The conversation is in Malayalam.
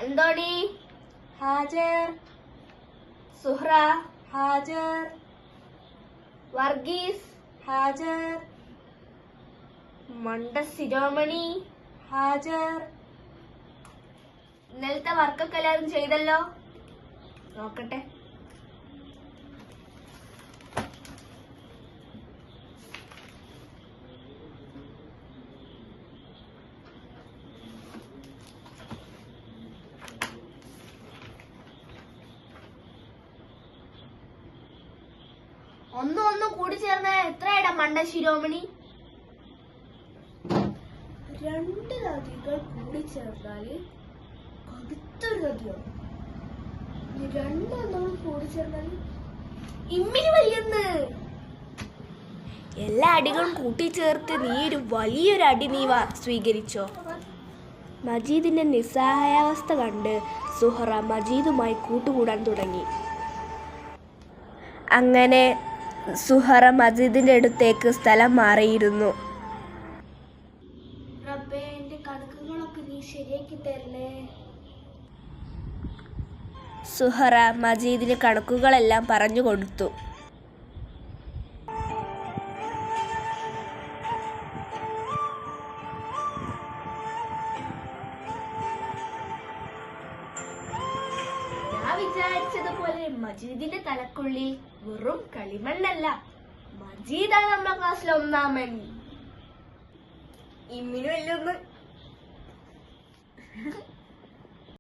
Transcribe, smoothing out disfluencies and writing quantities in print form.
അന്തോണി ഹാജർ. സുഹ്റ ഹാജർ. വർഗീസ് ഹാജർ. മണ്ട ശിരോമണി ഹാജർ. ഇന്നലത്തെ വർക്കൊക്കെ എല്ലാവരും ചെയ്തല്ലോ? നോക്കട്ടെ. ഒന്നും കൂടി ചേർന്ന എത്രയാടാ മണ്ട ശിരോമണി? 2 നദികൾ കൂടി ചേർന്നാല് കടുത്തൊരു നദിയാവും. 2 എണ്ണങ്ങൾ കൂടി ചേർന്നാല് ഇമ്മിനി വയ്യെന്ന്. എല്ലാ അടികളും കൂട്ടിച്ചേർത്ത് നീ ഒരു വലിയൊരു അടി നീ സ്വീകരിച്ചോ? മജീദിന്റെ നിസ്സഹായാവസ്ഥ കണ്ട് സുഹറ മജീദുമായി കൂട്ടുകൂടാൻ തുടങ്ങി. അങ്ങനെ സുഹറ മജീദിന്റെ അടുത്തേക്ക് സ്ഥലം മാറിയിരുന്നു. റബ്ബേ, എന്റെ കണക്കുകളൊക്കെ നീ ശരിയാക്കി തരണേ. സുഹറ മജീദിന് കണക്കുകളെല്ലാം പറഞ്ഞു കൊടുത്തു. ഞാൻ വിചാരിച്ചതുപോലെ മജീദിന്റെ തലക്കുള്ളിൽ വെറും കളിമണ്ണല്ല, മജീദാണ് നമ്മുടെ ക്ലാസ്സിലെ ഒന്നാമൻ. ഇമ്മിനു വല്ലൊന്ന്